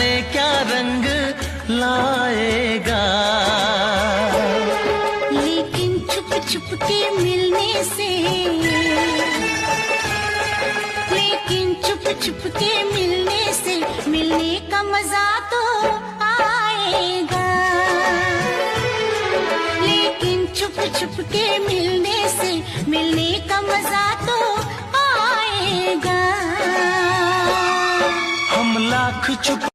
जाने क्या रंग लाएगा। लेकिन छुप छुप के मिलने से, लेकिन छुप छुप के मिलने से मिलने का मजा तो आएगा। लेकिन छुप छुप के मिलने से मिलने का मजा तो आएगा। हम लाख छुप